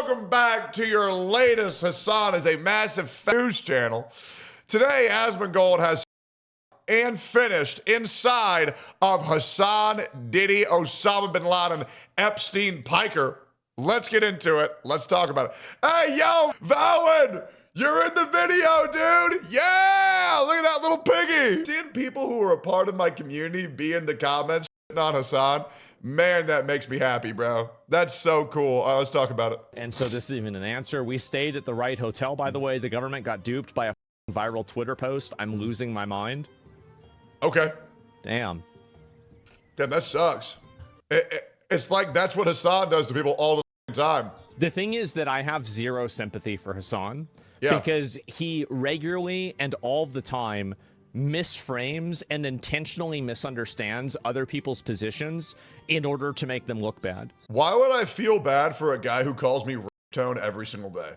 welcome back to your latest Hasan is a massive news channel. Today, Asmongold has and finished inside of Hasan, Diddy, Osama bin Laden, Epstein, Piker. Let's get into it. Let's talk about it. Hey, yo, Valen, you're in the video, dude. Yeah, look at that little piggy. Seeing people who are a part of my community be in the comments on Hasan, man, that makes me happy, bro. That's so cool. All right, let's talk about it. And so this is even an answer. We stayed at the right hotel, by the way. The government got duped by a viral Twitter post. I'm losing my mind. Okay. Damn, that sucks. It's like that's what Hasan does to people all the time. The thing is that I have zero sympathy for Hasan because he regularly and all the time misframes and intentionally misunderstands other people's positions in order to make them look bad. Why would I feel bad for a guy who calls me ringtone every single day?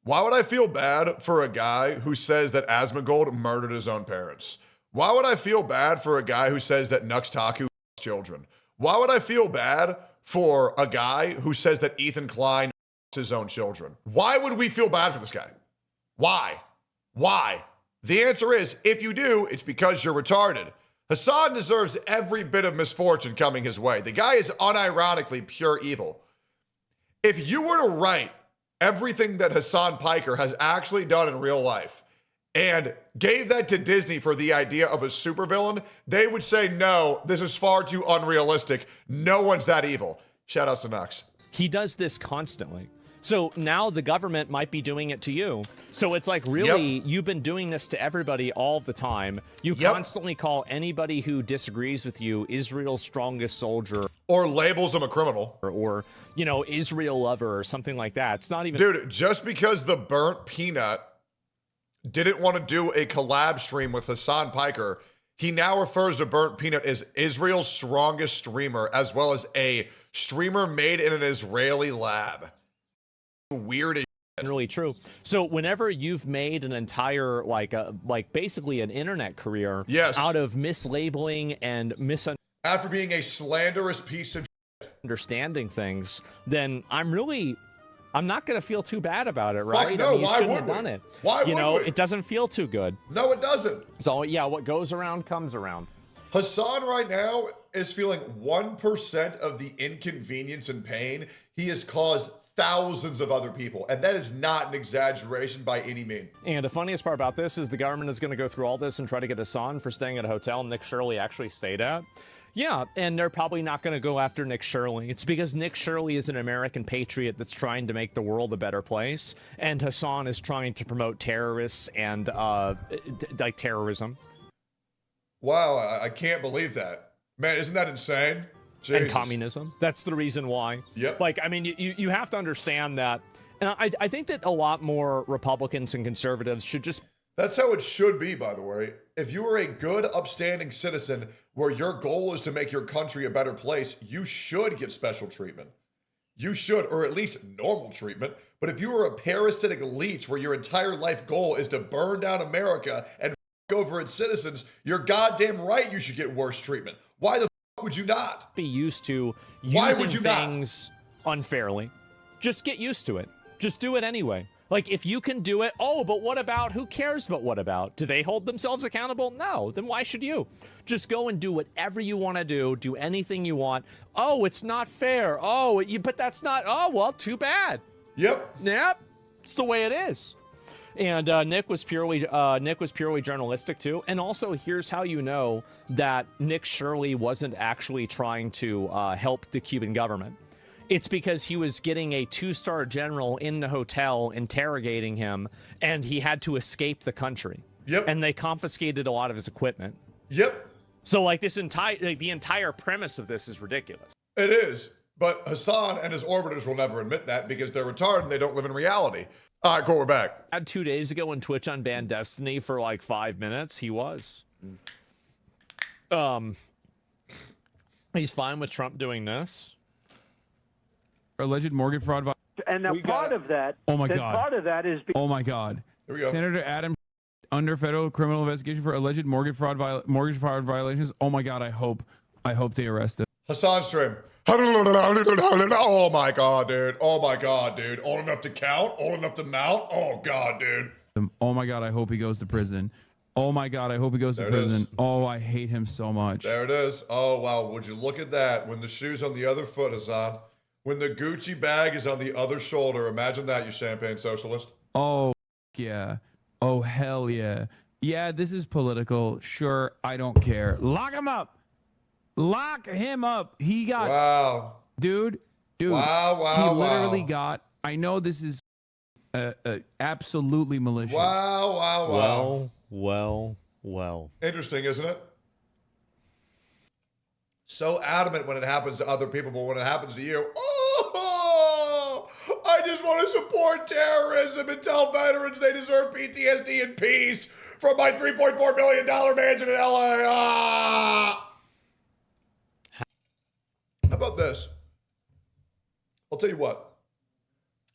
Why would I feel bad for a guy who says that Asmongold murdered his own parents? Why would I feel bad for a guy who says that Nux Taku children? Why would I feel bad for a guy who says that Ethan Klein his own children? Why would we feel bad for this guy? Why? Why? The answer is, if you do, it's because you're retarded. Hasan deserves every bit of misfortune coming his way. The guy is unironically pure evil. If you were to write everything that Hasan Piker has actually done in real life and gave that to Disney for the idea of a supervillain, they would say, no, this is far too unrealistic. No one's that evil. Shout out to Nux. He does this constantly. So now the government might be doing it to you. So it's like, really, you've been doing this to everybody all the time. You constantly call anybody who disagrees with you Israel's strongest soldier. Or labels him a criminal. Or, you know, Israel lover or something like that. It's not even... Dude, just because the Burnt Peanut didn't want to do a collab stream with Hasan Piker, he now refers to Burnt Peanut as Israel's strongest streamer, as well as a streamer made in an Israeli lab. Weird as shit. Really true. So whenever you've made an entire, like basically an internet career out of mislabeling and after being a slanderous piece of understanding things, then I'm not going to feel too bad about it, right? No, I mean, you why shouldn't would have done it. Why you would know, we? It doesn't feel too good. No, it doesn't. So yeah, what goes around comes around. Hasan right now is feeling 1% of the inconvenience and pain he has caused thousands of other people, and that is not an exaggeration by any means. And the funniest part about this is the government is going to go through all this and try to get Hasan for staying at a hotel Nick Shirley actually stayed at. Yeah, and they're probably not going to go after Nick Shirley. It's because Nick Shirley is an American patriot that's trying to make the world a better place, and Hasan is trying to promote terrorists and like terrorism. Wow, I can't believe that. Man, isn't that insane? Jesus. And communism. That's the reason why. Yep. Like, I mean, you have to understand that. And I think that a lot more Republicans and conservatives should just... That's how it should be, by the way. If you are a good, upstanding citizen where your goal is to make your country a better place, you should get special treatment. You should, or at least normal treatment. But if you are a parasitic leech where your entire life goal is to burn down America and over its citizens, you're goddamn right you should get worse treatment. Why the would you not be used to using things unfairly? Just get used to it. Just do it anyway. Like, if you can do it, oh, but what about, who cares but what about? Do they hold themselves accountable? No, then why should you? Just go and do whatever you want to do anything you want. Oh, it's not fair. Oh, but that's not, oh, well, too bad. Yep. It's the way it is. And Nick was purely journalistic too. And also, here's how you know that Nick Shirley wasn't actually trying to help the Cuban government. It's because he was getting a 2-star general in the hotel interrogating him, and he had to escape the country. Yep. And they confiscated a lot of his equipment. Yep. So like the entire premise of this is ridiculous. It is. But Hasan and his orbiters will never admit that because they're retarded and they don't live in reality. All right, cool, we're back. 2 days ago when Twitch unbanned Destiny for like 5 minutes, he was. He's fine with Trump doing this. Alleged mortgage fraud. And now part of that. Oh my God. Part of that is. Oh my God. Here we go. Senator Adam under federal criminal investigation for alleged mortgage fraud violations. Oh my God. I hope they arrest him. Hasan stream. Oh my god, dude. Oh my god, dude. Old enough to count? Old enough to mount? Oh god, dude. Oh my god, I hope he goes to prison. Oh my god, I hope he goes to prison. Oh, I hate him so much. There it is. Oh wow, would you look at that? When the shoe's on the other foot, Hasan. When the Gucci bag is on the other shoulder. Imagine that, you champagne socialist. Oh, yeah. Oh, hell yeah. Yeah, this is political. Sure, I don't care. Lock him up. Lock him up. He got... Wow. Dude. Wow. He literally got... I know this is absolutely malicious. Wow. Well. Interesting, isn't it? So adamant when it happens to other people, but when it happens to you, oh, I just want to support terrorism and tell veterans they deserve PTSD and peace from my $3.4 million mansion in LA. Ah. How about this? I'll tell you what.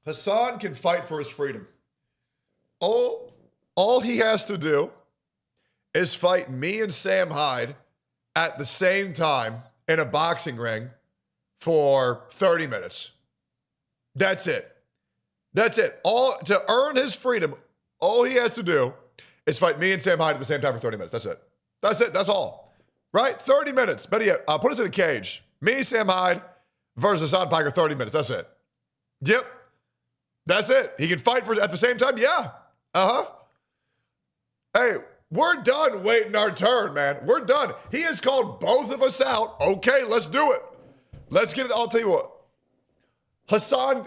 Hasan can fight for his freedom. All he has to do is fight me and Sam Hyde at the same time in a boxing ring for 30 minutes. That's it. All to earn his freedom, all he has to do is fight me and Sam Hyde at the same time for 30 minutes. That's it. That's all. Right? 30 minutes. Better yet, put us in a cage. Me, Sam Hyde versus Hasan Piker, 30 minutes. That's it. Yep. That's it. He can fight at the same time? Yeah. Uh-huh. Hey, we're done waiting our turn, man. We're done. He has called both of us out. Okay, let's do it. Let's get it. I'll tell you what. Hasan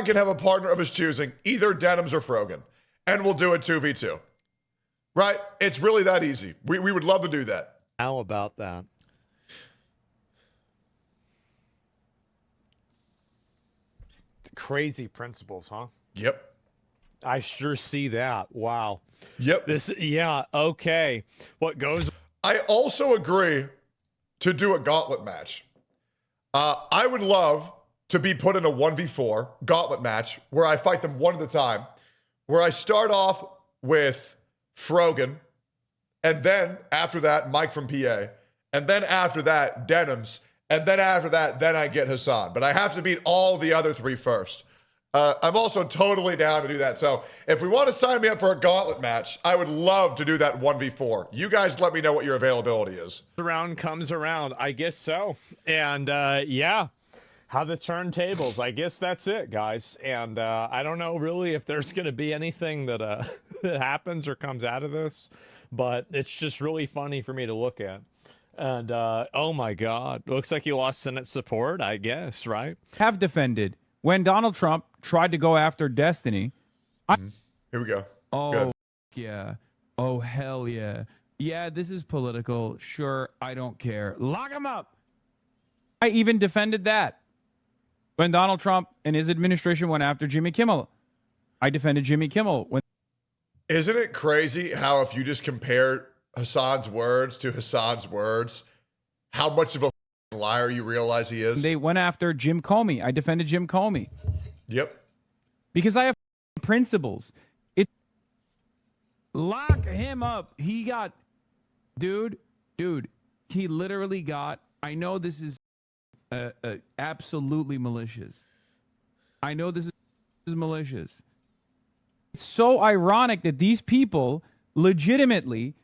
can have a partner of his choosing, either Denims or Frogan, and we'll do it 2v2. Right? It's really that easy. We would love to do that. How about that? Crazy principles, huh? Yep. I sure see that. Wow. Yep. Okay. What goes? I also agree to do a gauntlet match. I would love to be put in a 1v4 gauntlet match where I fight them one at a time, where I start off with Frogan, and then after that, Mike from PA, and then after that, Denims, and then after that, then I get Hasan. But I have to beat all the other three first. I'm also totally down to do that. So if we want to sign me up for a gauntlet match, I would love to do that 1v4. You guys let me know what your availability is. Around comes around. I guess so. And yeah, how the turntables. I guess that's it, guys. And I don't know really if there's going to be anything that that happens or comes out of this, but it's just really funny for me to look at. And oh my God, looks like he lost Senate support, I guess, right? Have defended. When Donald Trump tried to go after Destiny, Here we go. Oh, Good. yeah. Oh, hell yeah. Yeah, this is political. Sure, I don't care. Lock him up. I even defended that. When Donald Trump and his administration went after Jimmy Kimmel, I defended Jimmy Kimmel. Isn't it crazy how if you just compare Hasan's words to Hasan's words, how much of a liar you realize he is? They went after Jim Comey. I defended Jim Comey. Yep. Because I have principles. Lock him up. He got, dude, he literally got, I know this is absolutely malicious. I know this is malicious. It's so ironic that these people legitimately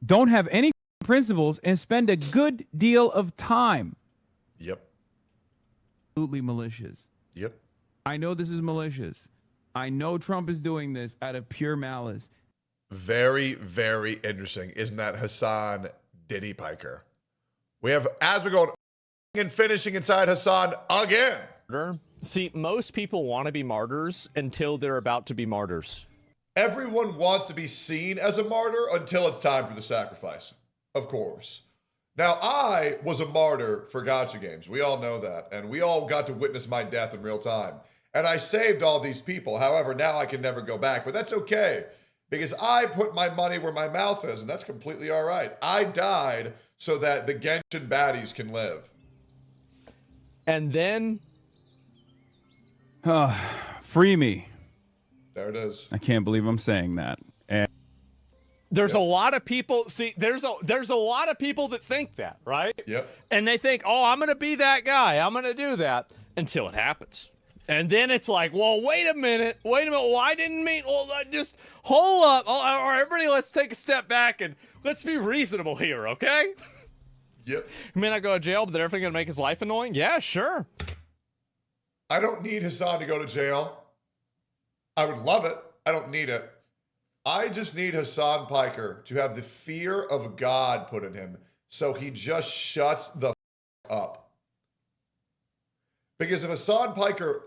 don't have any principles and spend a good deal of time. Yep. Absolutely malicious. Yep. I know this is malicious. I know Trump is doing this out of pure malice. Very, very interesting. Isn't that Hasan Diddy Piker? We have Asmongold and finishing inside Hasan again. See, most people want to be martyrs until they're about to be martyrs. Everyone wants to be seen as a martyr until it's time for the sacrifice. Of course. Now, I was a martyr for Gotcha Games. We all know that. And we all got to witness my death in real time. And I saved all these people. However, now I can never go back. But that's okay. Because I put my money where my mouth is. And that's completely all right. I died so that the Genshin baddies can live. And then... Free me. There it is. I can't believe I'm saying that. And There's a lot of people. See, there's a lot of people that think that, right? Yep. And they think, oh, I'm gonna be that guy. I'm gonna do that until it happens, and then it's like, well, wait a minute. Well, I didn't mean. Well, just hold up. All right, everybody, let's take a step back and let's be reasonable here, okay? Yep. He may not go to jail, but they're definitely gonna make his life annoying. Yeah, sure. I don't need Hasan to go to jail. I would love it. I don't need it. I just need Hasan Piker to have the fear of God put in him so he just shuts the up. Because if Hasan Piker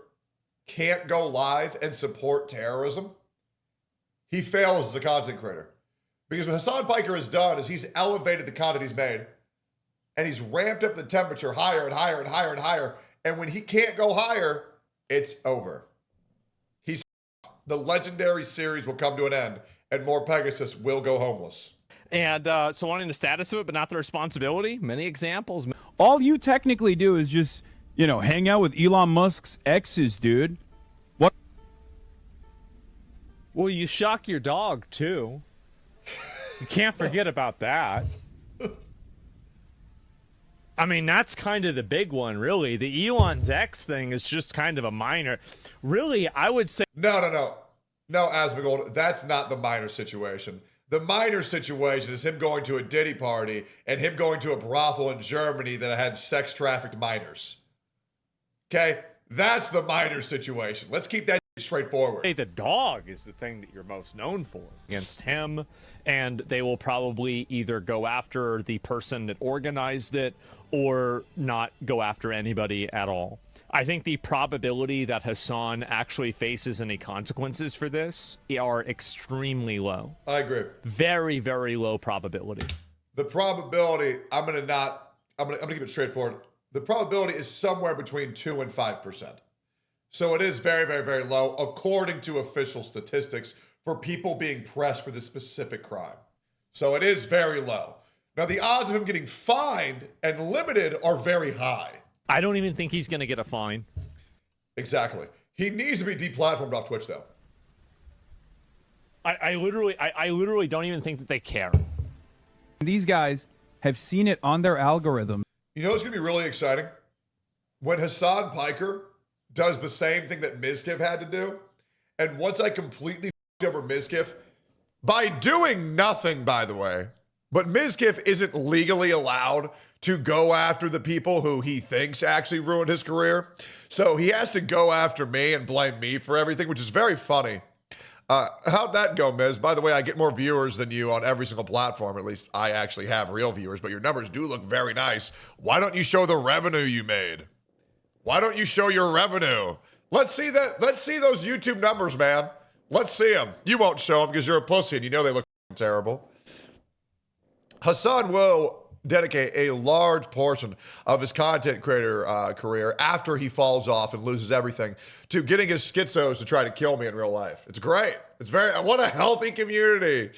can't go live and support terrorism, he fails as a content creator. Because what Hasan Piker has done is he's elevated the content he's made and he's ramped up the temperature higher and higher and higher and higher. And when he can't go higher, it's over. The legendary series will come to an end, and more Pegasus will go homeless. And so wanting the status of it, but not the responsibility. Many examples. All you technically do is just, hang out with Elon Musk's exes, dude. What? Well, you shock your dog, too. You can't forget about that. I mean, that's kind of the big one, really. The Elon's ex thing is just kind of a minor. Really, I would say... No, Asmongold, that's not the minor situation. The minor situation is him going to a Diddy party and him going to a brothel in Germany that had sex-trafficked minors. Okay? That's the minor situation. Let's keep that straightforward. Hey, the dog is the thing that you're most known for against him, and they will probably either go after the person that organized it or not go after anybody at all. I think the probability that Hasan actually faces any consequences for this are extremely low. I agree. Very, very low probability. The probability, I'm gonna keep it straightforward. The probability is somewhere between 2 and 5%. So it is very, very, very low, according to official statistics, for people being pressed for this specific crime. So it is very low. Now, the odds of him getting fined and limited are very high. I don't even think he's going to get a fine. Exactly. He needs to be deplatformed off Twitch, though. I literally don't even think that they care. These guys have seen it on their algorithm. You know what's going to be really exciting? When Hasan Piker does the same thing that Mizkif had to do, and once I completely over Mizkif, by doing nothing, by the way, but Mizkif isn't legally allowed to go after the people who he thinks actually ruined his career. So he has to go after me and blame me for everything, which is very funny. How'd that go, Miz? By the way, I get more viewers than you on every single platform. At least I actually have real viewers, but your numbers do look very nice. Why don't you show the revenue you made? Why don't you show your revenue? Let's see that. Let's see those YouTube numbers, man. Let's see them. You won't show them because you're a pussy and you know they look terrible. Hasan will dedicate a large portion of his content creator career after he falls off and loses everything to getting his schizos to try to kill me in real life. It's great. What a healthy community.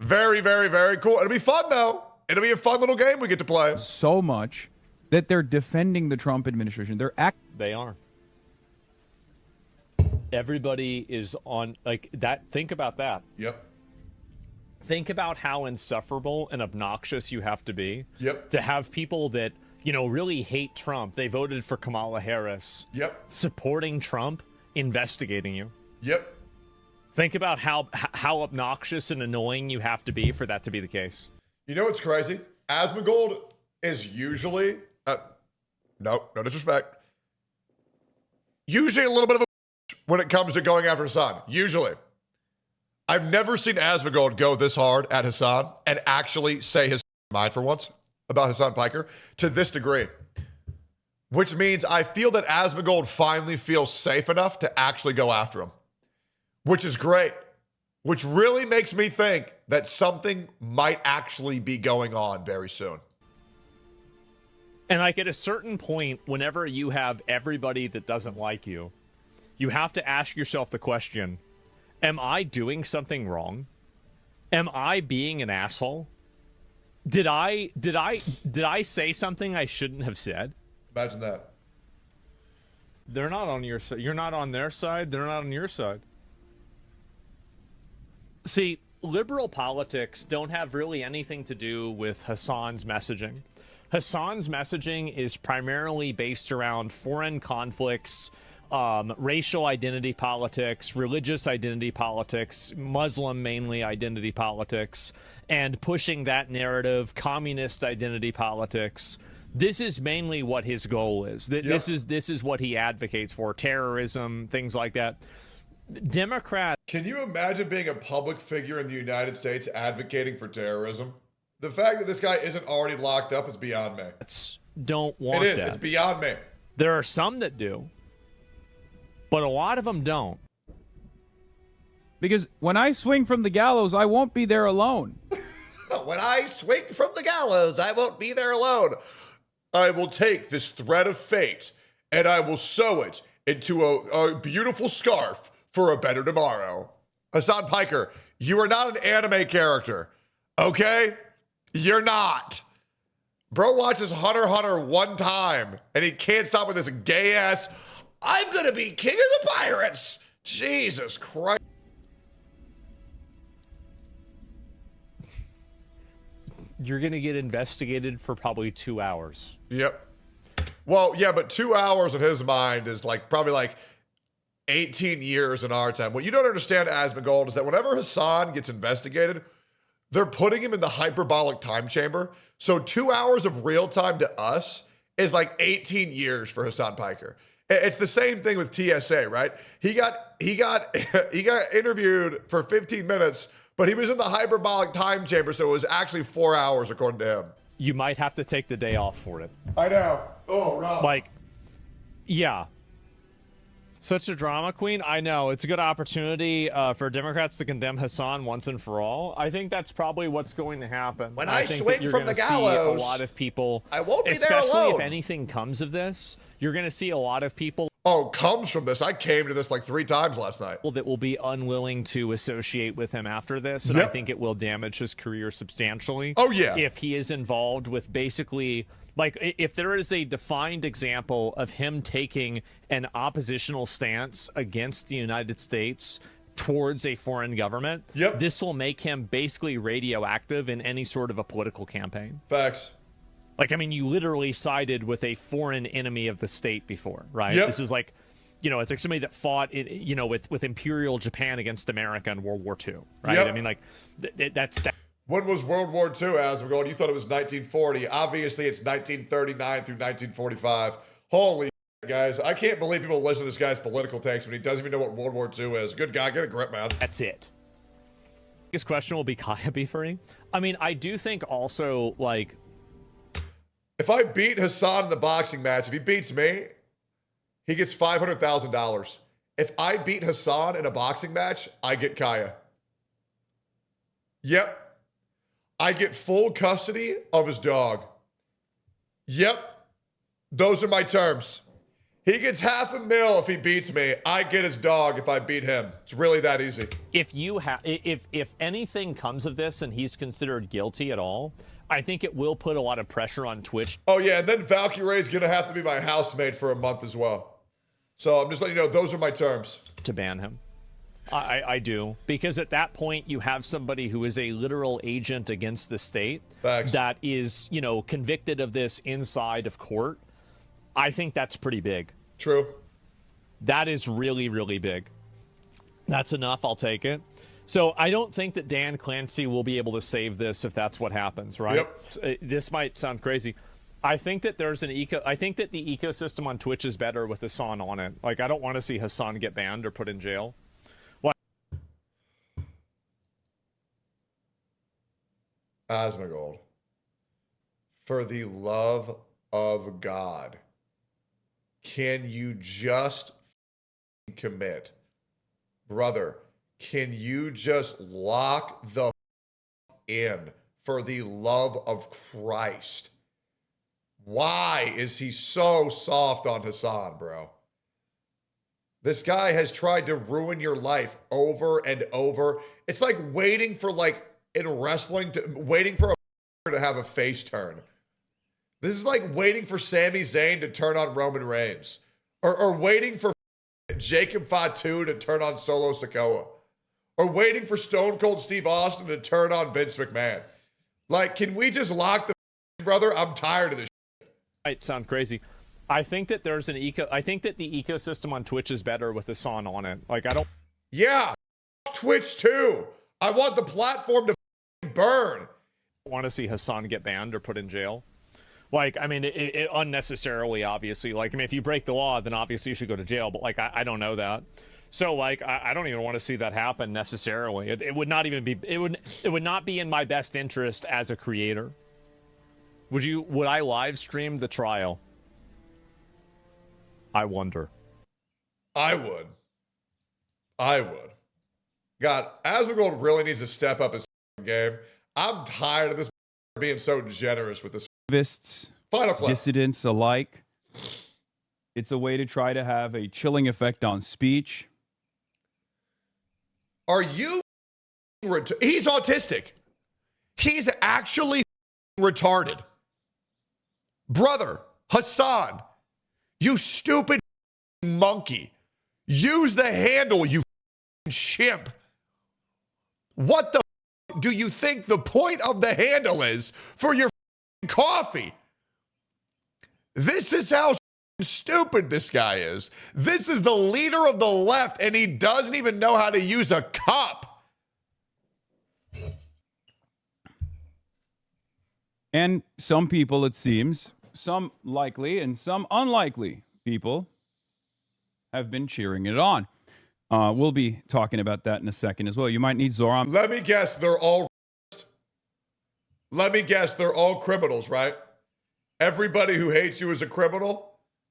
Very, very, very cool. It'll be fun, though. It'll be a fun little game we get to play. So much that they're defending the Trump administration. They are. Everybody is on, like, that. Think about that. Yep. Think about how insufferable and obnoxious you have to be to have people that, really hate Trump. They voted for Kamala Harris. Supporting Trump, investigating you. Think about how obnoxious and annoying you have to be for that to be the case. You know what's crazy? Asmongold is usually, no disrespect, usually a little bit of a when it comes to going after Hasan. Usually. I've never seen Asmongold go this hard at Hasan and actually say his mind for once about Hasan Piker to this degree. Which means I feel that Asmongold finally feels safe enough to actually go after him. Which is great. Which really makes me think that something might actually be going on very soon. And like at a certain point, whenever you have everybody that doesn't like you, you have to ask yourself the question, am I doing something wrong? Am I being an asshole? Did I say something I shouldn't have said? Imagine that. They're not on your side. You're not on their side. They're not on your side. See, liberal politics don't have really anything to do with Hasan's messaging. Hasan's messaging is primarily based around foreign conflicts, racial identity politics, religious identity politics, Muslim mainly identity politics, and pushing that narrative, communist identity politics. This is mainly what his goal is. This is what he advocates for: terrorism, things like that. Democrats. Can you imagine being a public figure in the United States advocating for terrorism? The fact that this guy isn't already locked up is beyond me. Don't want it is. that. It's beyond me. There are some that do, but a lot of them don't. Because when I swing from the gallows, I won't be there alone. When I swing from the gallows, I won't be there alone. I will take this thread of fate and I will sew it into a beautiful scarf for a better tomorrow. Hasan Piker, you are not an anime character, okay? You're not. Bro watches Hunter x Hunter one time, and he can't stop with this gay-ass, I'm gonna be king of the pirates. Jesus Christ. You're gonna get investigated for probably 2 hours. Yep. Well, yeah, but 2 hours in his mind is like probably like 18 years in our time. What you don't understand, Asmongold, is that whenever Hasan gets investigated, they're putting him in the hyperbolic time chamber. So 2 hours of real time to us is like 18 years for Hasan Piker. It's the same thing with TSA, right? He got interviewed for 15 minutes, but he was in the hyperbolic time chamber, so it was actually 4 hours according to him. You might have to take the day off for it. I know. Oh, no. Like, yeah. Such a drama queen. I know. It's a good opportunity for Democrats to condemn Hasan once and for all. I think that's probably what's going to happen. When I think swing from the gallows, see a lot of people, I won't be there alone. Especially if anything comes of this, you're going to see a lot of people. Oh, comes from this. I came to this like 3 times last night. That will be unwilling to associate with him after this, and I think it will damage his career substantially. Oh, yeah. If he is involved with basically... Like, if there is a defined example of him taking an oppositional stance against the United States towards a foreign government, this will make him basically radioactive in any sort of a political campaign. Facts. Like, I mean, you literally sided with a foreign enemy of the state before, right? This is like, you know, it's like somebody that fought, you know, with Imperial Japan against America in World War II, right? I mean, like, that's... When was World War II, Asmongold? You thought it was 1940. Obviously, it's 1939 through 1945. Holy shit, guys. I can't believe people listen to this guy's political takes when he doesn't even know what World War II is. Good God, get a grip, man. That's it. This question will be Kaya beefering. I mean, I do think also, like... If I beat Hasan in the boxing match, if he beats me, he gets $500,000. If I beat Hasan in a boxing match, I get Kaya. Yep. I get full custody of his dog. Yep. Those are my terms. He gets $500,000 if he beats me. I get his dog if I beat him. It's really that easy. If anything comes of this and he's considered guilty at all, I think it will put a lot of pressure on Twitch. Oh, yeah, and then Valkyrie's going to have to be my housemate for a month as well. So I'm just letting you know, those are my terms. To ban him. I do. Because at that point, you have somebody who is a literal agent against the state. Facts. That is, you know, convicted of this inside of court. I think that's pretty big. True. That is really, really big. That's enough. I'll take it. So I don't think that Dan Clancy will be able to save this if that's what happens, right? Yep. This might sound crazy. I think that there's I think that the ecosystem on Twitch is better with Hasan on it. Like, I don't want to see Hasan get banned or put in jail. Asmongold, for the love of God, can you just commit? Brother, can you just lock the in for the love of Christ? Why is he so soft on Hasan, bro? This guy has tried to ruin your life over and over. It's like waiting for, like, in wrestling, waiting for a to have a face turn. This is like waiting for Sami Zayn to turn on Roman Reigns. Or waiting for Jacob Fatu to turn on Solo Sikoa. or waiting for Stone Cold Steve Austin to turn on Vince McMahon. Like, can we just lock the brother? I'm tired of this shit. Might sound crazy. I think that there's I think that the ecosystem on Twitch is better with Hasan on it. Like, I don't. Yeah, Twitch too. I want the platform to burn. Want to see Hasan get banned or put in jail. Like, I mean, it unnecessarily, obviously. Like, I mean, if you break the law, then obviously you should go to jail. But, like, I don't know that. So, like, I don't even want to see that happen necessarily. It would not even be, it would not be in my best interest as a creator. Would I live stream the trial? I wonder. I would. God, Asmongold really needs to step up his game. I'm tired of this being so generous with this. Final clip. Dissidents alike. It's a way to try to have a chilling effect on speech. Are you he's autistic. He's actually retarded. Brother, Hasan, you stupid monkey. Use the handle, you chimp. What the do you think the point of the handle is for your coffee? This is how stupid this guy is. This is the leader of the left, and he doesn't even know how to use a cup. And some people, it seems, some likely and some unlikely people have been cheering it on. We'll be talking about that in a second as well. You might need Zoran. Let me guess, they're all criminals, right? Everybody who hates you is a criminal?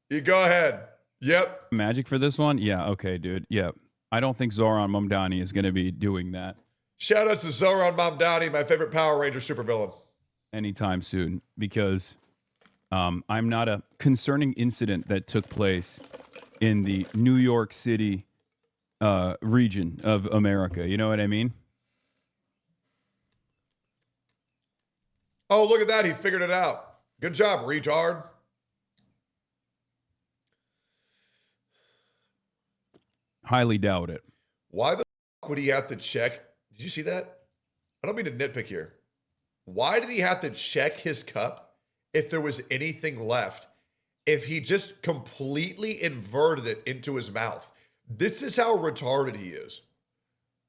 You go ahead. Yep. Magic for this one? Yeah, okay, dude. Yep. I don't think Zoran Mamdani is going to be doing that. Shout out to Zoran Mamdani, my favorite Power Ranger supervillain. Anytime soon, because I'm not a concerning incident that took place in the New York City region of America. You know what I mean? Oh, look at that. He figured it out. Good job, retard. Highly doubt it. Why the fuck would he have to check? Did you see that? I don't mean to nitpick here. Why did he have to check his cup if there was anything left? If he just completely inverted it into his mouth. This is how retarded he is.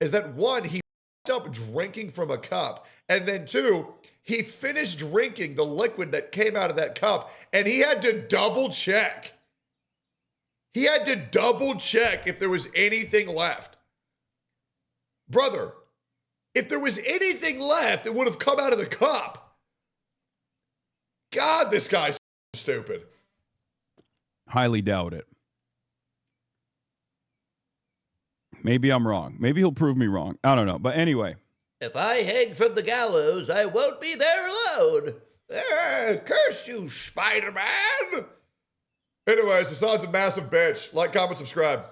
Is that one, he up drinking from a cup, and then two, he finished drinking the liquid that came out of that cup, and he had to double check. He had to double check if there was anything left. Brother, if there was anything left, it would have come out of the cup. God, this guy's stupid. Highly doubt it. Maybe I'm wrong. Maybe he'll prove me wrong. I don't know. But anyway. If I hang from the gallows, I won't be there alone. Curse you, Spider-Man. Anyways, Hasan's a massive bitch. Like, comment, subscribe.